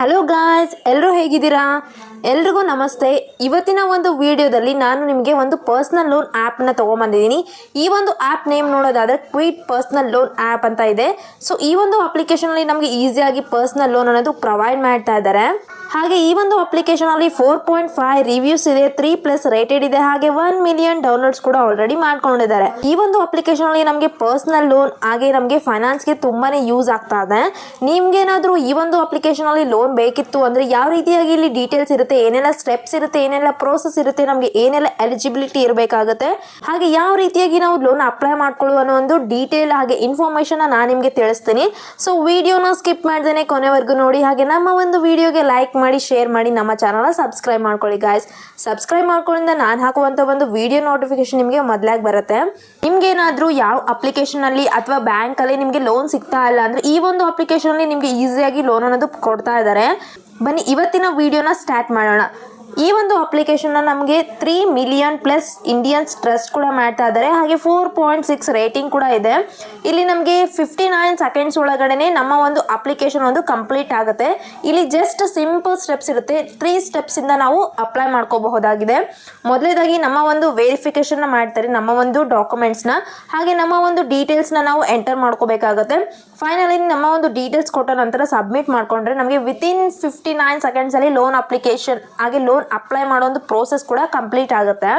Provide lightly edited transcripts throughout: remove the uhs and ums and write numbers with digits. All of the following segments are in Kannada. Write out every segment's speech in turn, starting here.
ಹಲೋ ಗಾಯ್ಸ್, ಎಲ್ಲರೂ ಹೇಗಿದ್ದೀರಾ? ಎಲ್ರಿಗೂ ನಮಸ್ತೆ. ಇವತ್ತಿನ ಒಂದು ವಿಡಿಯೋದಲ್ಲಿ ನಾನು ನಿಮಗೆ ಒಂದು ಪರ್ಸ್ನಲ್ ಲೋನ್ ಆ್ಯಪ್ನ ತೊಗೊಂಬಂದಿದ್ದೀನಿ. ಈ ಒಂದು ಆ್ಯಪ್ ನೇಮ್ ನೋಡೋದಾದರೆ ಕ್ವಿಕ್ ಪರ್ಸ್ನಲ್ ಲೋನ್ ಆ್ಯಪ್ ಅಂತ ಇದೆ. ಸೊ ಈ ಒಂದು ಅಪ್ಲಿಕೇಶನಲ್ಲಿ ನಮಗೆ ಈಸಿಯಾಗಿ ಪರ್ಸ್ನಲ್ ಲೋನ್ ಅನ್ನೋದು ಪ್ರೊವೈಡ್ ಮಾಡ್ತಾ ಇದ್ದಾರೆ. ಹಾಗೆ ಈ ಒಂದು ಅಪ್ಲಿಕೇಶನಲ್ಲಿ 4.5 ರಿವ್ಯೂಸ್ ಇದೆ, 3+ ರೇಟೆಡ್ ಇದೆ, ಹಾಗೆ 1 ಮಿಲಿಯನ್ ಡೌನ್ಲೋಡ್ಸ್ ಕೂಡ ಆಲ್ರೆಡಿ ಮಾಡ್ಕೊಂಡಿದ್ದಾರೆ. ಈ ಒಂದು ಅಪ್ಲಿಕೇಶನಲ್ಲಿ ನಮಗೆ ಪರ್ಸ್ನಲ್ ಲೋನ್ ಹಾಗೆ ನಮಗೆ ಫೈನಾನ್ಸ್ಗೆ ತುಂಬಾನೇ ಯೂಸ್ ಆಗ್ತಾ ಇದೆ. ನಿಮ್ಗೇನಾದರೂ ಈ ಒಂದು ಅಪ್ಲಿಕೇಶನಲ್ಲಿ ಲೋನ್ ಬೇಕಿತ್ತು ಅಂದರೆ ಯಾವ ರೀತಿಯಾಗಿ ಇಲ್ಲಿ ಡೀಟೇಲ್ಸ್ ಇರುತ್ತೆ, ಏನೆಲ್ಲ ಸ್ಟೆಪ್ಸ್ ಇರುತ್ತೆ, ಏನೆಲ್ಲ ಪ್ರೋಸೆಸ್ ಇರುತ್ತೆ, ನಮಗೆ ಏನೆಲ್ಲ ಎಲಿಜಿಬಿಲಿಟಿ ಇರಬೇಕಾಗುತ್ತೆ, ಹಾಗೆ ಯಾವ ರೀತಿಯಾಗಿ ನಾವು ಲೋನ್ ಅಪ್ಲೈ ಮಾಡ್ಕೊಳ್ಳುವ ಅನ್ನೋ ಒಂದು ಡೀಟೇಲ್ ಹಾಗೆ ಇನ್ಫಾರ್ಮೇಷನ್ ನಾನು ನಿಮಗೆ ತಿಳಿಸ್ತೀನಿ. ಸೊ ವಿಡಿಯೋನ ಸ್ಕಿಪ್ ಮಾಡ್ದೇನೆ ಕೊನೆವರೆಗೂ ನೋಡಿ, ಹಾಗೆ ನಮ್ಮ ಒಂದು ವಿಡಿಯೋಗೆ ಲೈಕ್ ಮಾಡಿ, ಶೇರ್ ಮಾಡಿ, ನಮ್ಮ ಚಾನಲ್ನ ಸಬ್ಸ್ಕ್ರೈಬ್ ಮಾಡ್ಕೊಳ್ಳಿ ಗಾಯ್ಸ್. ಸಬ್ಸ್ಕ್ರೈಬ್ ಮಾಡ್ಕೊಳ್ಳೋದ್ರಿಂದ ನಾನು ಹಾಕುವಂಥ ಒಂದು ವಿಡಿಯೋ ನೋಟಿಫಿಕೇಶನ್ ನಿಮಗೆ ಮೊದಲಾಗಿ ಬರುತ್ತೆ. ನಿಮ್ಗೇನಾದರೂ ಯಾವ ಅಪ್ಲಿಕೇಶನಲ್ಲಿ ಅಥವಾ ಬ್ಯಾಂಕಲ್ಲಿ ನಿಮಗೆ ಲೋನ್ ಸಿಗ್ತಾ ಇಲ್ಲ ಅಂದರೆ ಈ ಒಂದು ಅಪ್ಲಿಕೇಶನಲ್ಲಿ ನಿಮಗೆ ಈಸಿಯಾಗಿ ಲೋನ್ ಅನ್ನೋದು ಕೊಡ್ತಾ ಇದ್ದಾರೆ. ಬನ್ನಿ ಇವತ್ತಿನ ವಿಡಿಯೋನ ಸ್ಟಾರ್ಟ್ ಮಾಡೋಣ. ಈ ಒಂದು ಅಪ್ಲಿಕೇಶನ್ನ ನಮಗೆ 3 ಮಿಲಿಯನ್ ಪ್ಲಸ್ ಇಂಡಿಯನ್ಸ್ ಟ್ರಸ್ಟ್ ಕೂಡ ಮಾಡ್ತಾ ಇದ್ದಾರೆ, ಹಾಗೆ 4.6 ರೇಟಿಂಗ್ ಕೂಡ ಇದೆ. ಇಲ್ಲಿ ನಮಗೆ 59 ಸೆಕೆಂಡ್ಸ್ ಒಳಗಡೆ ನಮ್ಮ ಒಂದು ಅಪ್ಲಿಕೇಶನ್ ಒಂದು ಕಂಪ್ಲೀಟ್ ಆಗುತ್ತೆ. ಇಲ್ಲಿ ಜಸ್ಟ್ ಸಿಂಪಲ್ ಸ್ಟೆಪ್ಸ್ ಇರುತ್ತೆ, 3 ಸ್ಟೆಪ್ಸಿಂದ ನಾವು ಅಪ್ಲೈ ಮಾಡ್ಕೋಬಹುದಾಗಿದೆ. ಮೊದಲೇದಾಗಿ ನಮ್ಮ ಒಂದು ವೆರಿಫಿಕೇಶನ್ನ ಮಾಡ್ತಾರೆ, ನಮ್ಮ ಒಂದು ಡಾಕ್ಯುಮೆಂಟ್ಸ್ನ ಹಾಗೆ ನಮ್ಮ ಒಂದು ಡೀಟೇಲ್ಸ್ನ ನಾವು ಎಂಟರ್ ಮಾಡ್ಕೋಬೇಕಾಗುತ್ತೆ. ಫೈನಲಿ ನಮ್ಮ ಒಂದು ಡೀಟೇಲ್ಸ್ ಕೊಟ್ಟ ನಂತರ ಸಬ್ಮಿಟ್ ಮಾಡಿಕೊಂಡ್ರೆ ನಮಗೆ ವಿತಿನ್ 59 ಸೆಕೆಂಡ್ಸಲ್ಲಿ ಲೋನ್ ಅಪ್ಲಿಕೇಶನ್ ಹಾಗೆ ಲೋನ್ ಅಪ್ಲೈ ಮಾಡೋ ಒಂದು ಪ್ರೋಸೆಸ್ ಕೂಡ ಕಂಪ್ಲೀಟ್ ಆಗುತ್ತೆ.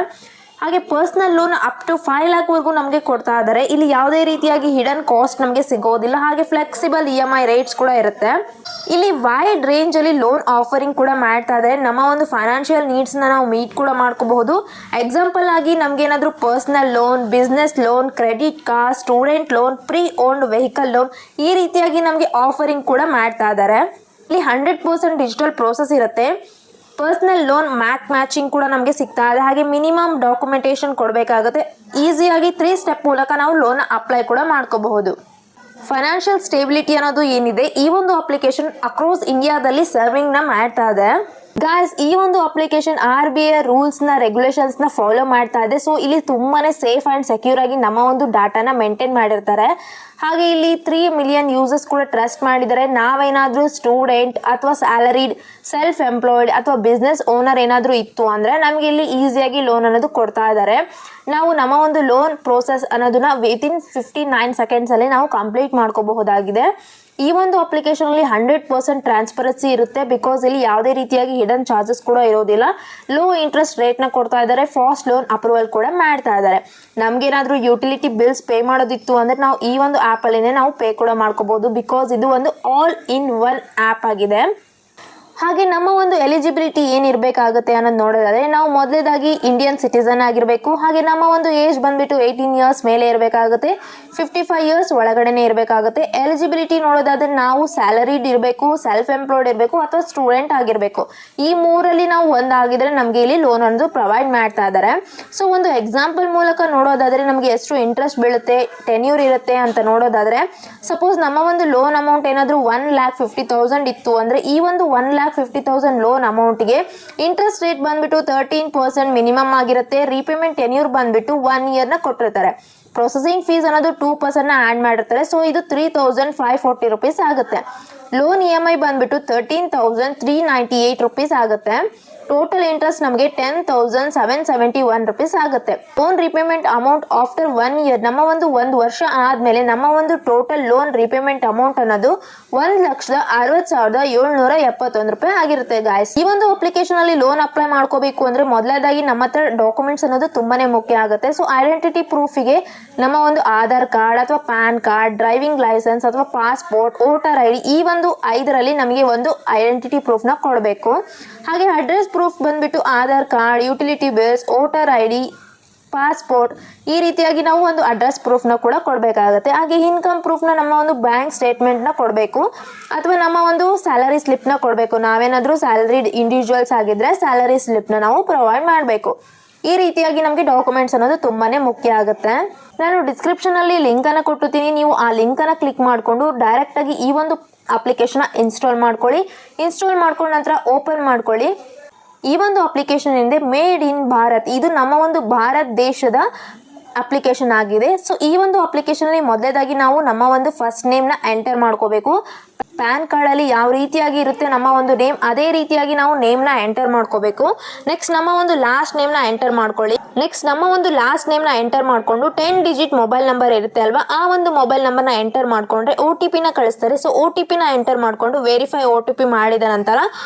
ಹಾಗೆ ಪರ್ಸ್ನಲ್ ಲೋನ್ ಅಪ್ ಟು 5 lakhವರೆಗೂ ನಮಗೆ ಕೊಡ್ತಾ ಇದ್ದಾರೆ. ಇಲ್ಲಿ ಯಾವುದೇ ರೀತಿಯಾಗಿ ಹಿಡನ್ ಕಾಸ್ಟ್ ನಮಗೆ ಸಿಗೋದಿಲ್ಲ, ಹಾಗೆ ಫ್ಲೆಕ್ಸಿಬಲ್ EMI ರೇಟ್ಸ್ ಕೂಡ ಇರುತ್ತೆ. ಇಲ್ಲಿ ವೈಡ್ ರೇಂಜಲ್ಲಿ ಲೋನ್ ಆಫರಿಂಗ್ ಕೂಡ ಮಾಡ್ತಾ ಇದ್ದಾರೆ. ನಮ್ಮ ಒಂದು ಫೈನಾನ್ಷಿಯಲ್ ನೀಡ್ಸ್ನ ನಾವು ಮೀಟ್ ಕೂಡ ಮಾಡ್ಕೋಬಹುದು. ಎಕ್ಸಾಂಪಲ್ ಆಗಿ ನಮಗೇನಾದರೂ personal loan, business loan, credit card, student loan, pre owned vehicle loan ಈ ರೀತಿಯಾಗಿ ನಮಗೆ ಆಫರಿಂಗ್ ಕೂಡ ಮಾಡ್ತಾ ಇದ್ದಾರೆ. ಇಲ್ಲಿ 100% ಡಿಜಿಟಲ್ ಪ್ರೋಸೆಸ್ ಇರುತ್ತೆ. ಪರ್ಸ್ನಲ್ ಲೋನ್ ಮ್ಯಾಚಿಂಗ್ ಕೂಡ ನಮಗೆ ಸಿಗ್ತಾ ಇದೆ, ಹಾಗೆ ಮಿನಿಮಮ್ ಡಾಕ್ಯುಮೆಂಟೇಶನ್ ಕೊಡಬೇಕಾಗುತ್ತೆ. ಈಸಿಯಾಗಿ 3 ಸ್ಟೆಪ್ ಮೂಲಕ ನಾವು ಲೋನ್ ಅಪ್ಲೈ ಕೂಡ ಮಾಡ್ಕೋಬಹುದು. ಫೈನಾನ್ಷಿಯಲ್ ಸ್ಟೇಬಿಲಿಟಿ ಅನ್ನೋದು ಏನಿದೆ, ಈ ಒಂದು ಅಪ್ಲಿಕೇಶನ್ ಅಕ್ರಾಸ್ ಇಂಡಿಯಾದಲ್ಲಿ ಸರ್ವಿಂಗ್ನ ಮಾಡ್ತಾ ಇದೆ. ಗಾಯ್ಸ್, ಈ ಒಂದು ಅಪ್ಲಿಕೇಶನ್ RBI ರೂಲ್ಸ್ನ ರೆಗ್ಯುಲೇಷನ್ಸ್ನ ಫಾಲೋ ಮಾಡ್ತಾ ಇದೆ. ಸೊ ಇಲ್ಲಿ ತುಂಬಾನೇ ಸೇಫ್ ಆ್ಯಂಡ್ ಸೆಕ್ಯೂರ್ ಆಗಿ ನಮ್ಮ ಒಂದು ಡಾಟಾನ ಮೇಂಟೈನ್ ಮಾಡಿರ್ತಾರೆ. ಹಾಗೆ ಇಲ್ಲಿ 3 ಮಿಲಿಯನ್ ಯೂಸರ್ಸ್ ಕೂಡ ಟ್ರಸ್ಟ್ ಮಾಡಿದ್ದಾರೆ. ನಾವೇನಾದರೂ ಸ್ಟೂಡೆಂಟ್ ಅಥವಾ ಸ್ಯಾಲರಿಡ್, ಸೆಲ್ಫ್ ಎಂಪ್ಲಾಯ್ಡ್ ಅಥವಾ ಬಿಸ್ನೆಸ್ ಓನರ್ ಏನಾದರೂ ಇತ್ತು ಅಂದರೆ ನಮಗೆ ಇಲ್ಲಿ ಈಸಿಯಾಗಿ ಲೋನ್ ಅನ್ನೋದು ಕೊಡ್ತಾ ಇದ್ದಾರೆ. ನಾವು ನಮ್ಮ ಒಂದು ಲೋನ್ ಪ್ರೋಸೆಸ್ ಅನ್ನೋದನ್ನ ವಿತಿನ್ 59 ಸೆಕೆಂಡ್ಸಲ್ಲಿ ನಾವು ಕಂಪ್ಲೀಟ್ ಮಾಡ್ಕೋಬಹುದಾಗಿದೆ. ಈ ಒಂದು ಅಪ್ಲಿಕೇಶನಲ್ಲಿ 100% ಟ್ರಾನ್ಸ್ಪರೆನ್ಸಿ ಇರುತ್ತೆ, ಬಿಕಾಸ್ ಇಲ್ಲಿ ಯಾವುದೇ ರೀತಿಯಾಗಿ ಹಿಡನ್ ಚಾರ್ಜಸ್ ಕೂಡ ಇರೋದಿಲ್ಲ. ಲೋ ಇಂಟ್ರೆಸ್ಟ್ ರೇಟ್ನ ಕೊಡ್ತಾ ಇದ್ದಾರೆ, ಫಾಸ್ಟ್ ಲೋನ್ ಅಪ್ರೂವಲ್ ಕೂಡ ಮಾಡ್ತಾ ಇದ್ದಾರೆ. ನಮಗೇನಾದರೂ ಯುಟಿಲಿಟಿ ಬಿಲ್ಸ್ ಪೇ ಮಾಡೋದಿತ್ತು ಅಂದರೆ ನಾವು ಈ ಒಂದು ಆ್ಯಪಲ್ಲಿನೇ ನಾವು ಪೇ ಕೂಡ ಮಾಡ್ಕೋಬಹುದು, ಬಿಕಾಸ್ ಇದು ಒಂದು ಆಲ್ ಇನ್ ಒನ್ ಆ್ಯಪ್ ಆಗಿದೆ. ಹಾಗೆ ನಮ್ಮ ಒಂದು ಎಲಿಜಿಬಿಲಿಟಿ ಏನಿರಬೇಕಾಗುತ್ತೆ ಅನ್ನೋದು ನೋಡೋದಾದರೆ ನಾವು ಮೊದಲೇದಾಗಿ ಇಂಡಿಯನ್ ಸಿಟಿಸನ್ ಆಗಿರಬೇಕು, ಹಾಗೆ ನಮ್ಮ ಒಂದು ಏಜ್ ಬಂದುಬಿಟ್ಟು 18 ಇಯರ್ಸ್ ಮೇಲೆ ಇರಬೇಕಾಗುತ್ತೆ, 55 ಇಯರ್ಸ್ ಒಳಗಡೆನೇ ಇರಬೇಕಾಗುತ್ತೆ. ಎಲಿಜಿಬಿಲಿಟಿ ನೋಡೋದಾದರೆ ನಾವು ಸ್ಯಾಲರಿಡ್ ಇರಬೇಕು, ಸೆಲ್ಫ್ ಎಂಪ್ಲಾಯ್ಡ್ ಇರಬೇಕು ಅಥವಾ ಸ್ಟೂಡೆಂಟ್ ಆಗಿರಬೇಕು. ಈ 3ರಲ್ಲಿ ನಾವು ಒಂದಾಗಿದ್ರೆ ನಮಗೆ ಇಲ್ಲಿ ಲೋನ್ ಅನ್ನೋದು ಪ್ರೊವೈಡ್ ಮಾಡ್ತಾ ಇದ್ದಾರೆ. ಸೊ ಒಂದು ಎಕ್ಸಾಂಪಲ್ ಮೂಲಕ ನೋಡೋದಾದರೆ ನಮಗೆ ಎಷ್ಟು ಇಂಟ್ರೆಸ್ಟ್ ಬೀಳುತ್ತೆ, ಟೆನ್ಯೂರ್ ಇರುತ್ತೆ ಅಂತ ನೋಡೋದಾದರೆ, ಸಪೋಸ್ ನಮ್ಮ ಒಂದು ಲೋನ್ ಅಮೌಂಟ್ ಏನಾದರೂ 1,50,000 ಇತ್ತು ಅಂದರೆ ಈ ಒಂದು 1,50,000 ಲೋನ್ ಅಮೌಂಟ್ಗೆ ಇಂಟ್ರೆಸ್ಟ್ ರೇಟ್ ಬಂದ್ಬಿಟ್ಟು 13% ಮಿನಿಮಮ್ ಆಗಿರುತ್ತೆ. ರೀಪೇಮೆಂಟ್ ಟೆನ್ಯೂರ್ ಬಂದ್ಬಿಟ್ಟು 1 ಇಯರ್ನ ಕೊಟ್ಟಿರ್ತಾರೆ. ಪ್ರೊಸೆಸಿಂಗ್ ಫೀಸ್ ಅನ್ನೋದು 2% ಆ್ಯಡ್ ಮಾಡಿರ್ತಾರೆ. ಸೊ ಇದು 3,540 ರುಪೀಸ್ ಆಗುತ್ತೆ. ಲೋನ್ EMI ಬಂದ್ಬಿಟ್ಟು 13,398 ರುಪೀಸ್ ಆಗುತ್ತೆ. ಟೋಟಲ್ ಇಂಟ್ರೆಸ್ಟ್ ನಮಗೆ 10,771 ರುಪೀಸ್ ಆಗುತ್ತೆ. Loan repayment amount after 1 year, ನಮ್ಮ ಒಂದು 1 ವರ್ಷ ಆದಮೇಲೆ ನಮ್ಮ ಒಂದು ಟೋಟಲ್ ಲೋನ್ ರಿಪೇಮೆಂಟ್ ಅಮೌಂಟ್ ಅನ್ನೋದು 1,60,771 ರೂಪಾಯಿ ಆಗಿರುತ್ತೆ ಗಾಯ್ಸ್. ಈ ಒಂದು ಅಪ್ಲಿಕೇಶನ್ ಅಲ್ಲಿ ಲೋನ್ ಅಪ್ಲೈ ಮಾಡ್ಕೋಬೇಕು ಅಂದ್ರೆ ಮೊದಲನೇದಾಗಿ ನಮ್ಮ ಹತ್ರ ಡಾಕ್ಯುಮೆಂಟ್ಸ್ ಅನ್ನೋದು ತುಂಬಾನೇ ಮುಖ್ಯ ಆಗುತ್ತೆ. ಸೊ ಐಡೆಂಟಿಟಿ ಪ್ರೂಫಿಗೆ ನಮ್ಮ ಒಂದು ಆಧಾರ್ ಕಾರ್ಡ್ ಅಥವಾ ಪ್ಯಾನ್ ಕಾರ್ಡ್, ಡ್ರೈವಿಂಗ್ ಲೈಸೆನ್ಸ್ ಅಥವಾ ಪಾಸ್ಪೋರ್ಟ್, ವೋಟರ್ ID ಈ ಒಂದು 5ರಲ್ಲಿ ನಮಗೆ ಒಂದು ಐಡೆಂಟಿಟಿ ಪ್ರೂಫ್ನ ಕೊಡಬೇಕು. ಹಾಗೆ ಅಡ್ರೆಸ್ ಪ್ರೂಫ್ ಬಂದ್ಬಿಟ್ಟು Aadhaar card, utility bills, voter ID, passport ಈ ರೀತಿಯಾಗಿ ನಾವು ಒಂದು ಅಡ್ರೆಸ್ ಪ್ರೂಫ್ನ ಕೂಡ ಕೊಡಬೇಕಾಗುತ್ತೆ. ಹಾಗೆ ಇನ್ಕಮ್ ಪ್ರೂಫ್ನ ನಮ್ಮ ಒಂದು ಬ್ಯಾಂಕ್ ಸ್ಟೇಟ್ಮೆಂಟ್ನ ಕೊಡಬೇಕು ಅಥವಾ ನಮ್ಮ ಒಂದು ಸ್ಯಾಲರಿ ಸ್ಲಿಪ್ನ ಕೊಡಬೇಕು. ನಾವೇನಾದರೂ ಸ್ಯಾಲರಿಡ್ ಇಂಡಿವಿಜುವಲ್ಸ್ ಆಗಿದ್ರೆ ಸ್ಯಾಲರಿ ಸ್ಲಿಪ್ನ ನಾವು ಪ್ರೊವೈಡ್ ಮಾಡಬೇಕು. ಈ ರೀತಿಯಾಗಿ ನಮಗೆ ಡಾಕ್ಯುಮೆಂಟ್ಸ್ ಅನ್ನೋದು ತುಂಬಾನೇ ಮುಖ್ಯ ಆಗುತ್ತೆ. ನಾನು ಡಿಸ್ಕ್ರಿಪ್ಷನಲ್ಲಿ ಲಿಂಕನ್ನು ಕೊಟ್ಟಿರ್ತೀನಿ, ನೀವು ಆ ಲಿಂಕನ್ನು ಕ್ಲಿಕ್ ಮಾಡಿಕೊಂಡು ಡೈರೆಕ್ಟಾಗಿ ಈ ಒಂದು ಅಪ್ಲಿಕೇಶನ್ನ ಇನ್ಸ್ಟಾಲ್ ಮಾಡ್ಕೊಳ್ಳಿ. ಇನ್ಸ್ಟಾಲ್ ಮಾಡ್ಕೊಂಡ ನಂತರ ಓಪನ್ ಮಾಡ್ಕೊಳ್ಳಿ. ಈ ಒಂದು ಅಪ್ಲಿಕೇಶನ್ ಏನಿದೆ ಮೇಡ್ ಇನ್ ಭಾರತ್, ಇದು ನಮ್ಮ ಒಂದು ಭಾರತ ದೇಶದ ಅಪ್ಲಿಕೇಶನ್ ಆಗಿದೆ. ಸೊ ಈ ಒಂದು ಅಪ್ಲಿಕೇಶನ್ ಅಲ್ಲಿ ಮೊದಲೇದಾಗಿ ನಾವು ನಮ್ಮ ಒಂದು ಫಸ್ಟ್ ನೇಮ್ ನ ಎಂಟರ್ ಮಾಡ್ಕೋಬೇಕು. ಪ್ಯಾನ್ ಕಾರ್ಡಲ್ಲಿ ಯಾವ ರೀತಿಯಾಗಿ ಇರುತ್ತೆ ನಮ್ಮ ಒಂದು ನೇಮ್, ಅದೇ ರೀತಿಯಾಗಿ ನಾವು ನೇಮ್ನ ಎಂಟರ್ ಮಾಡ್ಕೋಬೇಕು. ನೆಕ್ಸ್ಟ್ ನಮ್ಮ ಒಂದು ಲಾಸ್ಟ್ ನೇಮ್ನ ಎಂಟರ್ ಮಾಡ್ಕೊಳ್ಳಿ. ನೆಕ್ಸ್ಟ್ ನಮ್ಮ ಒಂದು ಲಾಸ್ಟ್ ನೇಮ್ನ ಎಂಟರ್ ಮಾಡಿಕೊಂಡು 10 ಡಿಜಿಟ್ ಮೊಬೈಲ್ ನಂಬರ್ ಇರುತ್ತೆ ಅಲ್ವಾ, ಆ ಒಂದು ಮೊಬೈಲ್ ನಂಬರ್ನ ಎಂಟರ್ ಮಾಡಿಕೊಂಡ್ರೆ OTPನ ಕಳಿಸ್ತಾರೆ. ಸೊ OTPನ ಎಂಟರ್ ಮಾಡಿಕೊಂಡು ವೆರಿಫೈ OTP ಮಾಡಿದ ನಂತರ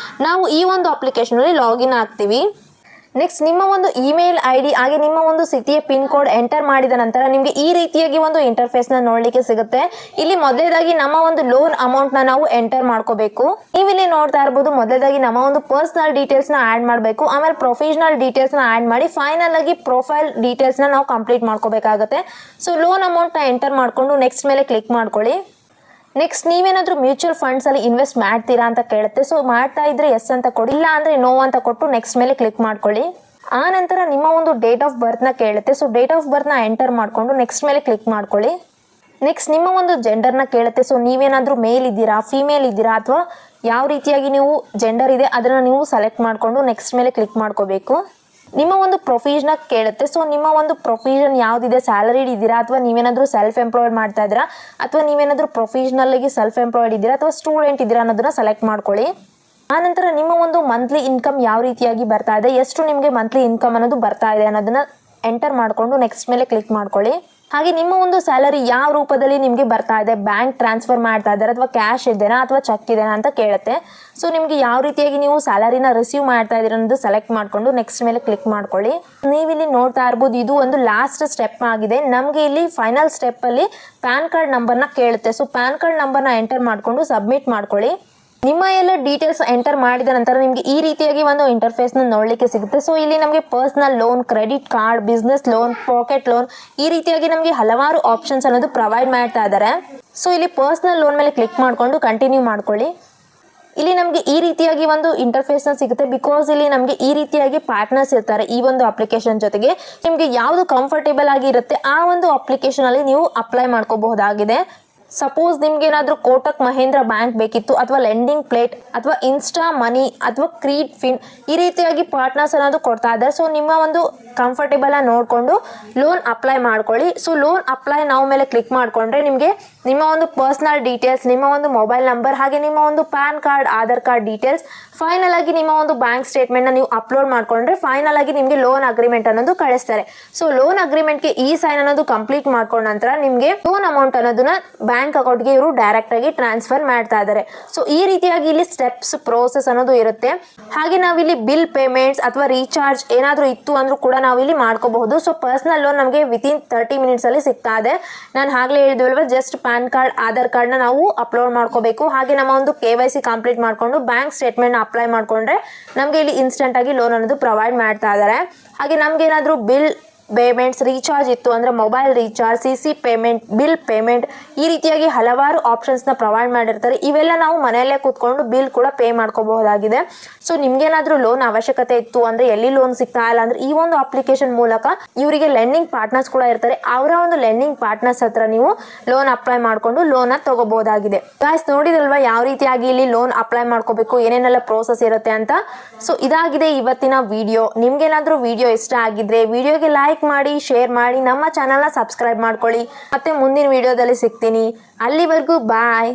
ನಾವು ಈ ಒಂದು ಅಪ್ಲಿಕೇಶನಲ್ಲಿ ಲಾಗಿನ್ ಆಗ್ತೀವಿ. ನೆಕ್ಸ್ಟ್ ನಿಮ್ಮ ಒಂದು ಇಮೇಲ್ ID ಹಾಗೆ ನಿಮ್ಮ ಒಂದು ಸಿಟಿಯ ಪಿನ್ ಕೋಡ್ ಎಂಟರ್ ಮಾಡಿದ ನಂತರ ನಿಮಗೆ ಈ ರೀತಿಯಾಗಿ ಒಂದು ಇಂಟರ್ಫೇಸ್ನ ನೋಡಲಿಕ್ಕೆ ಸಿಗುತ್ತೆ. ಇಲ್ಲಿ ಮೊದಲೇದಾಗಿ ನಮ್ಮ ಒಂದು ಲೋನ್ ಅಮೌಂಟ್ನ ನಾವು ಎಂಟರ್ ಮಾಡ್ಕೋಬೇಕು. ನೀವಿಲ್ಲಿ ನೋಡ್ತಾ ಇರ್ಬೋದು, ಮೊದಲೇದಾಗಿ ನಮ್ಮ ಒಂದು ಪರ್ಸನಲ್ ಡೀಟೇಲ್ಸ್ನ ಆ್ಯಡ್ ಮಾಡಬೇಕು, ಆಮೇಲೆ ಪ್ರೊಫೆಷನಲ್ ಡೀಟೇಲ್ಸ್ನ ಆ್ಯಡ್ ಮಾಡಿ ಫೈನಲ್ ಆಗಿ ಪ್ರೊಫೈಲ್ ಡೀಟೇಲ್ಸ್ನ ನಾವು ಕಂಪ್ಲೀಟ್ ಮಾಡ್ಕೋಬೇಕಾಗುತ್ತೆ. ಸೊ ಲೋನ್ ಅಮೌಂಟ್ನ ಎಂಟರ್ ಮಾಡಿಕೊಂಡು ನೆಕ್ಸ್ಟ್ ಮೇಲೆ ಕ್ಲಿಕ್ ಮಾಡ್ಕೊಳ್ಳಿ. ನೆಕ್ಸ್ಟ್ ನೀವೇನಾದರೂ ಮ್ಯೂಚುವಲ್ ಫಂಡ್ಸಲ್ಲಿ ಇನ್ವೆಸ್ಟ್ ಮಾಡ್ತೀರಾ ಅಂತ ಕೇಳುತ್ತೆ. ಸೊ ಮಾಡ್ತಾ ಇದ್ರೆ ಎಸ್ ಅಂತ ಕೊಡಿ, ಇಲ್ಲ ಅಂದರೆ ನೋ ಅಂತ ಕೊಟ್ಟು ನೆಕ್ಸ್ಟ್ ಮೇಲೆ ಕ್ಲಿಕ್ ಮಾಡ್ಕೊಳ್ಳಿ. ಆ ನಂತರ ನಿಮ್ಮ ಒಂದು ಡೇಟ್ ಆಫ್ ಬರ್ತ್ನ ಕೇಳುತ್ತೆ. ಸೊ ಡೇಟ್ ಆಫ್ ಬರ್ತ್ನ ಎಂಟರ್ ಮಾಡಿಕೊಂಡು ನೆಕ್ಸ್ಟ್ ಮೇಲೆ ಕ್ಲಿಕ್ ಮಾಡ್ಕೊಳ್ಳಿ. ನೆಕ್ಸ್ಟ್ ನಿಮ್ಮ ಒಂದು ಜೆಂಡರ್ನ ಕೇಳುತ್ತೆ. ಸೊ ನೀವೇನಾದರೂ ಮೇಲ್ ಇದ್ದೀರಾ, ಫಿಮೇಲ್ ಇದ್ದೀರಾ, ಅಥವಾ ಯಾವ ರೀತಿಯಾಗಿ ನೀವು ಜೆಂಡರ್ ಇದೆ ಅದನ್ನು ನೀವು ಸೆಲೆಕ್ಟ್ ಮಾಡಿಕೊಂಡು ನೆಕ್ಸ್ಟ್ ಮೇಲೆ ಕ್ಲಿಕ್ ಮಾಡ್ಕೋಬೇಕು. ನಿಮ್ಮ ಒಂದು ಪ್ರೊಫೆಷನ್ ಕೇಳುತ್ತೆ. ಸೊ ನಿಮ್ಮ ಒಂದು ಪ್ರೊಫೆಷನ್ ಯಾವುದಿದೆ, ಸ್ಯಾಲರಿಡ್ ಇದ್ದೀರಾ, ಅಥವಾ ನೀವೇನಾದರೂ ಸೆಲ್ಫ್ ಎಂಪ್ಲಾಯ್ಡ್ ಮಾಡ್ತಾ ಇದ್ದೀರಾ, ಅಥವಾ ನೀವೇನಾದರೂ ಪ್ರೊಫೆಷನಲ್ಲಾಗಿ ಸೆಲ್ಫ್ ಎಂಪ್ಲಾಯ್ಡ್ ಇದ್ದೀರಾ, ಅಥವಾ ಸ್ಟೂಡೆಂಟ್ ಇದ್ದೀರಾ ಅನ್ನೋದನ್ನ ಸೆಲೆಕ್ಟ್ ಮಾಡ್ಕೊಳ್ಳಿ. ಆನಂತರ ನಿಮ್ಮ ಒಂದು ಮಂತ್ಲಿ ಇನ್ಕಮ್ ಯಾವ ರೀತಿಯಾಗಿ ಬರ್ತಾ ಇದೆ, ಎಷ್ಟು ನಿಮಗೆ ಮಂತ್ಲಿ ಇನ್ಕಮ್ ಅನ್ನೋದು ಬರ್ತಾ ಇದೆ ಅನ್ನೋದನ್ನ ಎಂಟರ್ ಮಾಡಿಕೊಂಡು ನೆಕ್ಸ್ಟ್ ಮೇಲೆ ಕ್ಲಿಕ್ ಮಾಡ್ಕೊಳ್ಳಿ. ಹಾಗೆ ನಿಮ್ಮ ಒಂದು ಸ್ಯಾಲರಿ ಯಾವ ರೂಪದಲ್ಲಿ ನಿಮಗೆ ಬರ್ತಾ ಇದೆ, ಬ್ಯಾಂಕ್ ಟ್ರಾನ್ಸ್ಫರ್ ಮಾಡ್ತಾ ಇದ್ದಾರೆ ಅಥವಾ ಕ್ಯಾಶ್ ಇದೆನಾ ಅಥವಾ ಚೆಕ್ ಇದೆನಾ ಅಂತ ಕೇಳುತ್ತೆ. ಸೊ ನಿಮಗೆ ಯಾವ ರೀತಿಯಾಗಿ ನೀವು ಸ್ಯಾಲರಿನ ರಿಸೀವ್ ಮಾಡ್ತಾ ಇದ್ದೀರ ಅನ್ನೋದು ಸೆಲೆಕ್ಟ್ ಮಾಡಿಕೊಂಡು ನೆಕ್ಸ್ಟ್ ಮೇಲೆ ಕ್ಲಿಕ್ ಮಾಡ್ಕೊಳ್ಳಿ. ನೀವಿಲ್ಲಿ ನೋಡ್ತಾ ಇರ್ಬೋದು, ಇದು ಒಂದು ಲಾಸ್ಟ್ ಸ್ಟೆಪ್ ಆಗಿದೆ. ನಮಗೆ ಇಲ್ಲಿ ಫೈನಲ್ ಸ್ಟೆಪ್ಪಲ್ಲಿ ಪ್ಯಾನ್ ಕಾರ್ಡ್ ನಂಬರ್ನ ಕೇಳುತ್ತೆ. ಸೊ ಪ್ಯಾನ್ ಕಾರ್ಡ್ ನಂಬರ್ನ ಎಂಟರ್ ಮಾಡಿಕೊಂಡು ಸಬ್ಮಿಟ್ ಮಾಡ್ಕೊಳ್ಳಿ. ನಿಮ್ಮ ಎಲ್ಲ ಡೀಟೇಲ್ಸ್ ಎಂಟರ್ ಮಾಡಿದ ನಂತರ ನಿಮಗೆ ಈ ರೀತಿಯಾಗಿ ಒಂದು ಇಂಟರ್ಫೇಸ್ನ ನೋಡಲಿಕ್ಕೆ ಸಿಗುತ್ತೆ. ಸೊ ಇಲ್ಲಿ ನಮಗೆ personal loan, credit card, business loan, pocket loan, ಈ ರೀತಿಯಾಗಿ ನಮಗೆ ಹಲವಾರು ಆಪ್ಷನ್ಸ್ ಅನ್ನೋದು ಪ್ರೊವೈಡ್ ಮಾಡ್ತಾ ಇದ್ದಾರೆ. ಸೊ ಇಲ್ಲಿ ಪರ್ಸನಲ್ ಲೋನ್ ಮೇಲೆ ಕ್ಲಿಕ್ ಮಾಡಿಕೊಂಡು ಕಂಟಿನ್ಯೂ ಮಾಡ್ಕೊಳ್ಳಿ. ಇಲ್ಲಿ ನಮಗೆ ಈ ರೀತಿಯಾಗಿ ಒಂದು ಇಂಟರ್ಫೇಸ್ನ ಸಿಗುತ್ತೆ. ಬಿಕಾಸ್ ಇಲ್ಲಿ ನಮಗೆ ಈ ರೀತಿಯಾಗಿ ಪಾರ್ಟ್ನರ್ಸ್ ಇರ್ತಾರೆ ಈ ಒಂದು ಅಪ್ಲಿಕೇಶನ್ ಜೊತೆಗೆ. ನಿಮಗೆ ಯಾವುದು ಕಂಫರ್ಟೇಬಲ್ ಆಗಿ ಇರುತ್ತೆ ಆ ಒಂದು ಅಪ್ಲಿಕೇಶನಲ್ಲಿ ನೀವು ಅಪ್ಲೈ ಮಾಡ್ಕೋಬಹುದಾಗಿದೆ. ಸಪೋಸ್ ನಿಮ್ಗೆ ಏನಾದರೂ ಕೋಟಕ್ ಮಹೇಂದ್ರ ಬ್ಯಾಂಕ್ ಬೇಕಿತ್ತು, ಅಥವಾ ಲೆಂಡಿಂಗ್ ಪ್ಲೇಟ್, ಅಥವಾ ಇನ್ಸ್ಟಾ ಮನಿ, ಅಥವಾ ಕ್ರೀಡ್ ಫಿನ್, ಈ ರೀತಿಯಾಗಿ ಪಾರ್ಟ್ನರ್ಸ್ ಅನ್ನೋದು ಕೊಡ್ತಾ ಇದ್ದಾರೆ. ಸೊ ನಿಮ್ಮ ಒಂದು ಕಂಫರ್ಟೇಬಲ್ ಆಗಿ ನೋಡಿಕೊಂಡು ಲೋನ್ ಅಪ್ಲೈ ಮಾಡ್ಕೊಳ್ಳಿ. ಸೊ ಲೋನ್ ಅಪ್ಲೈ ನಾವು ಮೇಲೆ ಕ್ಲಿಕ್ ಮಾಡಿಕೊಂಡ್ರೆ ನಿಮಗೆ ನಿಮ್ಮ ಒಂದು ಪರ್ಸನಲ್ ಡೀಟೇಲ್ಸ್, ನಿಮ್ಮ ಒಂದು ಮೊಬೈಲ್ ನಂಬರ್, ಹಾಗೆ ನಿಮ್ಮ ಒಂದು PAN card, Aadhaar card details, final ಆಗಿ ನಿಮ್ಮ ಒಂದು ಬ್ಯಾಂಕ್ ಸ್ಟೇಟ್ಮೆಂಟ್ನ ನೀವು ಅಪ್ಲೋಡ್ ಮಾಡಿಕೊಂಡ್ರೆ ಫೈನಲ್ ಆಗಿ ನಿಮಗೆ ಲೋನ್ ಅಗ್ರಿಮೆಂಟ್ ಅನ್ನೋದು ಕಳಿಸ್ತಾರೆ. ಸೊ ಲೋನ್ ಅಗ್ರಿಮೆಂಟ್ಗೆ ಈ ಸೈನ್ ಅನ್ನೋದು ಕಂಪ್ಲೀಟ್ ಮಾಡ್ಕೊಂಡ ನಂತರ ನಿಮಗೆ ಲೋನ್ ಅಮೌಂಟ್ ಅನ್ನೋದನ್ನ ಬ್ಯಾಂಕ್ ಅಕೌಂಟ್ಗೆ ಇವರು ಡೈರೆಕ್ಟ್ ಆಗಿ ಟ್ರಾನ್ಸ್ಫರ್ ಮಾಡ್ತಾ ಇದ್ದಾರೆ. ಸೊ ಈ ರೀತಿಯಾಗಿ ಇಲ್ಲಿ ಸ್ಟೆಪ್ಸ್ ಪ್ರೋಸೆಸ್ ಅನ್ನೋದು ಇರುತ್ತೆ. ಹಾಗೆ ನಾವಿಲ್ಲಿ ಬಿಲ್ ಪೇಮೆಂಟ್ಸ್ ಅಥವಾ ರೀಚಾರ್ಜ್ ಏನಾದರೂ ಇತ್ತು ಅಂದ್ರೂ ಕೂಡ ನಾವಿಲ್ಲಿ ಮಾಡ್ಕೋಬಹುದು. ಸೊ ಪರ್ಸನಲ್ ಲೋನ್ ನಮಗೆ ವಿತಿನ್ 30 ಮಿನಿಟ್ಸ್ ಅಲ್ಲಿ ಸಿಗ್ತಾ ಇದೆ. ನಾನು ಆಗ್ಲೇ ಹೇಳಿದ್ವಲ್ವ, ಜಸ್ಟ್ ಪ್ಯಾನ್ ಕಾರ್ಡ್, ಆಧಾರ್ ಕಾರ್ಡ್ನ ನಾವು ಅಪ್ಲೋಡ್ ಮಾಡ್ಕೋಬೇಕು. ಹಾಗೆ ನಮ್ಮ ಒಂದು KYC ಕಂಪ್ಲೀಟ್ ಮಾಡಿಕೊಂಡು ಬ್ಯಾಂಕ್ ಸ್ಟೇಟ್ಮೆಂಟ್ನ ಅಪ್ಲೈ ಮಾಡಿಕೊಂಡ್ರೆ ನಮಗೆ ಇಲ್ಲಿ ಇನ್ಸ್ಟೆಂಟ್ ಆಗಿ ಲೋನ್ ಅನ್ನೋದು ಪ್ರೊವೈಡ್ ಮಾಡ್ತಾ ಇದ್ದಾರೆ. ಹಾಗೆ ನಮ್ಗೆ ಏನಾದರೂ ಬಿಲ್ ಪೇಮೆಂಟ್ಸ್, ರೀಚಾರ್ಜ್ ಇತ್ತು ಅಂದರೆ mobile recharge, CC payment, bill payment, ಈ ರೀತಿಯಾಗಿ ಹಲವಾರು ಆಪ್ಷನ್ಸ್ನ ಪ್ರೊವೈಡ್ ಮಾಡಿರ್ತಾರೆ. ಇವೆಲ್ಲ ನಾವು ಮನೆಯಲ್ಲೇ ಕೂತ್ಕೊಂಡು ಬಿಲ್ ಕೂಡ ಪೇ ಮಾಡ್ಕೋಬಹುದಾಗಿದೆ. ಸೊ ನಿಮ್ಗೇನಾದರೂ ಲೋನ್ ಅವಶ್ಯಕತೆ ಇತ್ತು ಅಂದರೆ, ಎಲ್ಲಿ ಲೋನ್ ಸಿಗ್ತಾ ಇಲ್ಲ ಅಂದರೆ ಈ ಒಂದು ಅಪ್ಲಿಕೇಶನ್ ಮೂಲಕ ಇವರಿಗೆ ಲೆಂಡಿಂಗ್ ಪಾರ್ಟ್ನರ್ಸ್ ಕೂಡ ಇರ್ತಾರೆ. ಅವರ ಒಂದು ಲೆಂಡಿಂಗ್ ಪಾರ್ಟ್ನರ್ಸ್ ಹತ್ರ ನೀವು ಲೋನ್ ಅಪ್ಲೈ ಮಾಡಿಕೊಂಡು ಲೋನ್ನ ತಗೋಬಹುದಾಗಿದೆ. ಗಾಯ್ಸ್ ನೋಡಿದ್ರಲ್ವಾ ಯಾವ ರೀತಿಯಾಗಿ ಇಲ್ಲಿ ಲೋನ್ ಅಪ್ಲೈ ಮಾಡ್ಕೋಬೇಕು, ಏನೇನೆಲ್ಲ ಪ್ರೋಸೆಸ್ ಇರುತ್ತೆ ಅಂತ. ಸೊ ಇದಾಗಿದೆ ಇವತ್ತಿನ ವಿಡಿಯೋ. ನಿಮ್ಗೇನಾದರೂ ವಿಡಿಯೋ ಇಷ್ಟ ಆಗಿದ್ರೆ ವಿಡಿಯೋಗೆ ಲೈಕ್ ಮಾಡಿ, ಶೇರ್ ಮಾಡಿ, ನಮ್ಮ ಚಾನಲ್ನ ಸಬ್ಸ್ಕ್ರೈಬ್ ಮಾಡ್ಕೊಳ್ಳಿ. ಮತ್ತೆ ಮುಂದಿನ ವಿಡಿಯೋದಲ್ಲಿ ಸಿಗ್ತೀನಿ. ಅಲ್ಲಿವರೆಗೂ ಬಾಯ್.